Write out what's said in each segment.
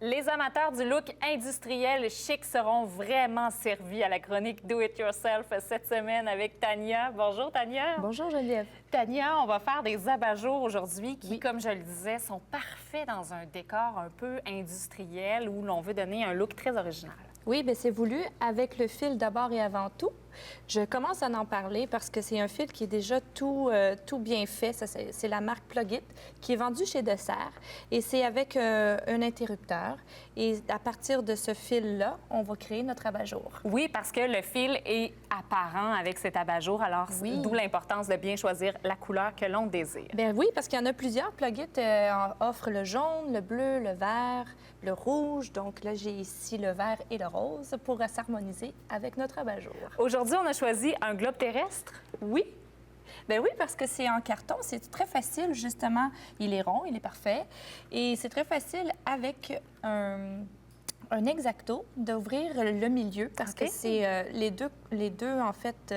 Les amateurs du look industriel chic seront vraiment servis à la chronique Do It Yourself cette semaine avec Tania. Bonjour Tania. Bonjour Geneviève. Tania, on va faire des abat-jours aujourd'hui qui, comme je le disais, sont parfaits dans un décor un peu industriel où l'on veut donner un look très original. Oui, bien c'est voulu avec le fil d'abord et avant tout. Je commence à en parler parce que c'est un fil qui est déjà tout bien fait. C'est la marque Plug-It qui est vendue chez Dessert et c'est avec un interrupteur. Et à partir de ce fil-là, on va créer notre abat-jour. Oui, parce que le fil est apparent avec cet abat-jour, alors d'où l'importance de bien choisir la couleur que l'on désire. Bien oui, parce qu'il y en a plusieurs. Plug-It offre le jaune, le bleu, le vert, le rouge. Donc là, j'ai ici le vert et le rose pour s'harmoniser avec notre abat-jour. Aujourd'hui, on a choisi un globe terrestre. Oui. Bien oui, parce que c'est en carton, c'est très facile, justement. Il est rond, il est parfait. Et c'est très facile avec un X-Acto d'ouvrir le milieu parce que c'est les deux, en fait,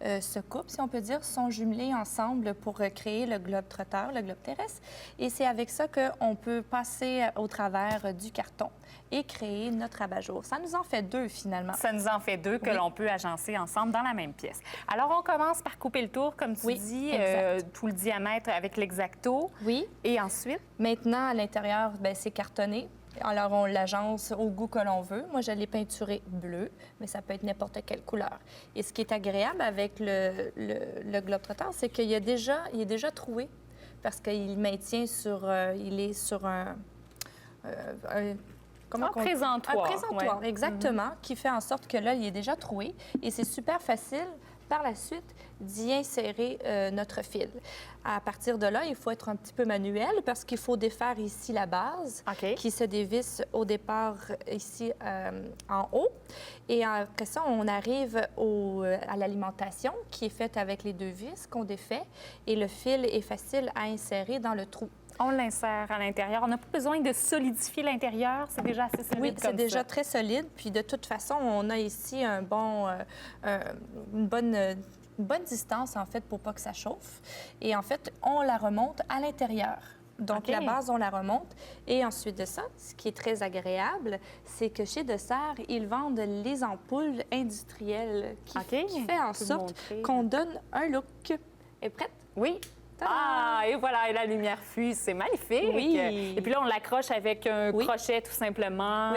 se coupent, si on peut dire, sont jumelés ensemble pour créer le globe trotteur, le globe terrestre. Et c'est avec ça qu'on peut passer au travers du carton et créer notre abat-jour. Ça nous en fait deux, finalement. Ça nous en fait deux que l'on peut agencer ensemble dans la même pièce. Alors, on commence par couper le tour, comme tu dis, tout le diamètre avec l'X-Acto. Oui. Et ensuite? Maintenant, à l'intérieur, c'est cartonné. Alors, on l'agence au goût que l'on veut. Moi, je l'ai peinturé bleu, mais ça peut être n'importe quelle couleur. Et ce qui est agréable avec le globe trotteur, c'est qu'il est déjà troué parce qu'il maintient sur... il est sur un présentoir. Un présentoir, exactement, qui fait en sorte que là, il est déjà troué. Et c'est super facile, par la suite, d'y insérer notre fil. À partir de là, il faut être un petit peu manuel parce qu'il faut défaire ici la base qui se dévisse au départ ici en haut. Et après ça, on arrive à l'alimentation qui est faite avec les deux vis qu'on défait et le fil est facile à insérer dans le trou. On l'insère à l'intérieur. On n'a pas besoin de solidifier l'intérieur. C'est déjà assez solide. Oui, c'est déjà très solide. Puis de toute façon, on a ici une bonne distance, en fait, pour pas que ça chauffe. Et en fait, on la remonte à l'intérieur. Donc, la base, on la remonte. Et ensuite de ça, ce qui est très agréable, c'est que chez Dessert, ils vendent les ampoules industrielles qui fait en sorte qu'on donne un look. Est prête? Oui. Ah, et voilà, et la lumière fuse, c'est magnifique. Oui. Et puis là, on l'accroche avec un crochet tout simplement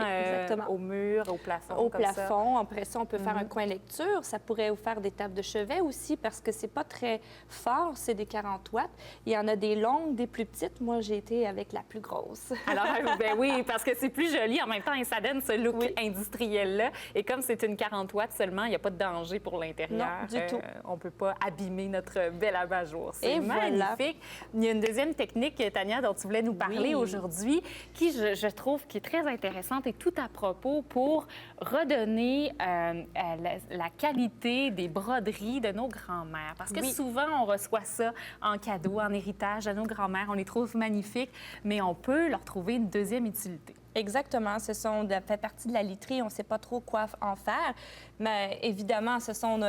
au mur, au plafond. Au plafond. Après ça, on peut faire un coin lecture. Ça pourrait vous faire des tables de chevet aussi parce que c'est pas très fort, c'est des 40 watts. Il y en a des longues, des plus petites. Moi, j'ai été avec la plus grosse. Alors, ben oui, parce que c'est plus joli en même temps et ça donne ce look industriel-là. Et comme c'est une 40 watts seulement, il n'y a pas de danger pour l'intérieur. Non, du tout. On peut pas abîmer notre bel abat-jour. C'est magnifique. Il y a une deuxième technique, Tania, dont tu voulais nous parler aujourd'hui, qui, je trouve, qui est très intéressante et tout à propos pour redonner la qualité des broderies de nos grands-mères. Parce que souvent, on reçoit ça en cadeau, en héritage de nos grands-mères. On les trouve magnifiques, mais on peut leur trouver une deuxième utilité. Exactement. Ça fait partie de la literie. On ne sait pas trop quoi en faire. Mais évidemment, ce sont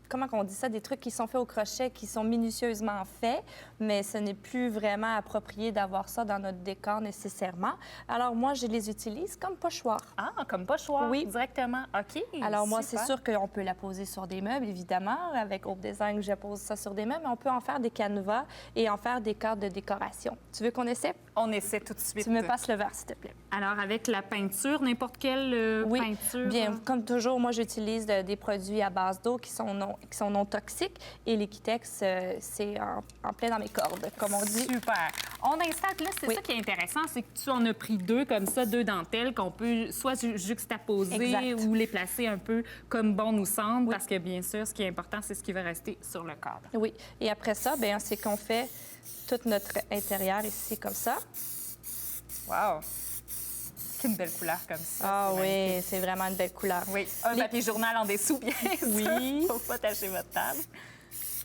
comment on dit ça, des trucs qui sont faits au crochet, qui sont minutieusement faits, mais ce n'est plus vraiment approprié d'avoir ça dans notre décor nécessairement. Alors moi, je les utilise comme pochoir. Ah, comme pochoir? Oui. Directement. OK. Alors moi, c'est sûr qu'on peut la poser sur des meubles, évidemment. Avec Hope Design, je pose ça sur des meubles, mais on peut en faire des canevas et en faire des cadres de décoration. Tu veux qu'on essaie? On essaie tout de suite. Tu me passes le verre, s'il te plaît. Alors, avec la peinture, n'importe quelle peinture? Bien, comme toujours, moi, j'utilise des produits à base d'eau qui sont non toxiques. Et l'Equitex, c'est en plein dans mes cordes, comme on dit. Super. On installe, là, c'est ça qui est intéressant, c'est que tu en as pris deux comme ça, deux dentelles qu'on peut soit juxtaposer ou les placer un peu comme bon nous semble, parce que, bien sûr, ce qui est important, c'est ce qui va rester sur le cadre. Oui. Et après ça, bien, c'est qu'on fait tout notre intérieur ici, comme ça. Wow! Une belle couleur comme ça. Ah oui, c'est vraiment une belle couleur. Oui, un papier journal en dessous, bien sûr. Oui. Faut pas tacher votre table.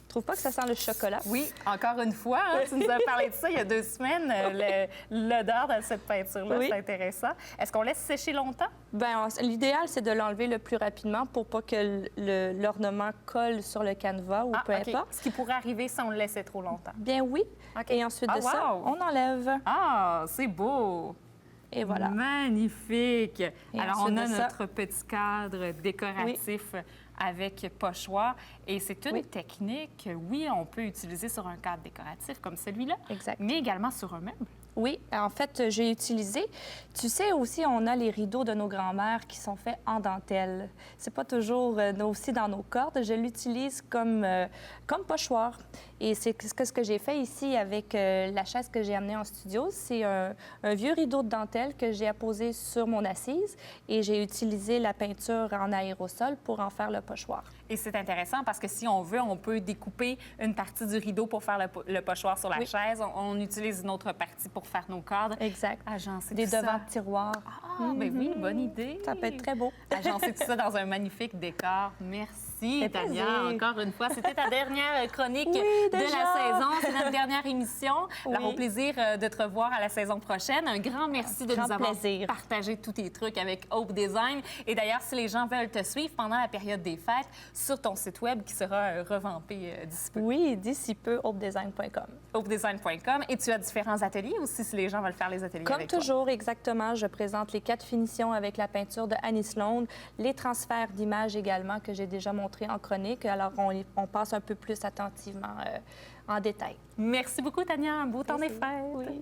Je trouve pas que ça sent le chocolat. Oui, encore une fois, tu nous as parlé de ça il y a 2 semaines, l'odeur de cette peinture-là, c'est intéressant. Est-ce qu'on laisse sécher longtemps? Bien, l'idéal, c'est de l'enlever le plus rapidement pour pas que l'ornement colle sur le canevas ou peu importe. Ce qui pourrait arriver si on le laissait trop longtemps. Bien oui. Et ensuite de ça, on enlève. Ah, c'est beau! Et voilà. Magnifique! Et alors, on a de ça... notre petit cadre décoratif avec pochoir. Et c'est une technique, oui, on peut utiliser sur un cadre décoratif comme celui-là, mais également sur un meuble. Oui, en fait, j'ai utilisé... Tu sais, aussi, on a les rideaux de nos grands-mères qui sont faits en dentelle. C'est pas toujours aussi dans nos cordes. Je l'utilise comme pochoir. Et c'est ce que j'ai fait ici avec la chaise que j'ai amenée en studio. C'est un vieux rideau de dentelle que j'ai apposé sur mon assise et j'ai utilisé la peinture en aérosol pour en faire le pochoir. Et c'est intéressant parce que si on veut, on peut découper une partie du rideau pour faire le pochoir sur la chaise. On utilise une autre partie pour faire nos cadres. Exact. Agencer des devants de tiroirs. Ah, ben oui, bonne idée. Ça peut être très beau. Agencer tout ça dans un magnifique décor. Merci, Tania. Encore une fois, c'était ta dernière chronique de la saison. C'est notre dernière émission. Alors, au plaisir de te revoir à la saison prochaine. Un grand merci de nous avoir partagé tous tes trucs avec Hope Design. Et d'ailleurs, si les gens veulent te suivre pendant la période des fêtes, sur ton site web qui sera revampé d'ici peu. Oui, d'ici peu, hopedesign.com. hopedesign.com. Et tu as différents ateliers aussi si les gens veulent faire les ateliers Comme avec toujours, toi. exactement. Je présente les 4 finitions avec la peinture de Annie Sloan, les transferts d'images également que j'ai déjà montrés en chronique. Alors, on passe un peu plus attentivement en détail. Merci beaucoup, Tania. Un beau temps des fêtes. Oui.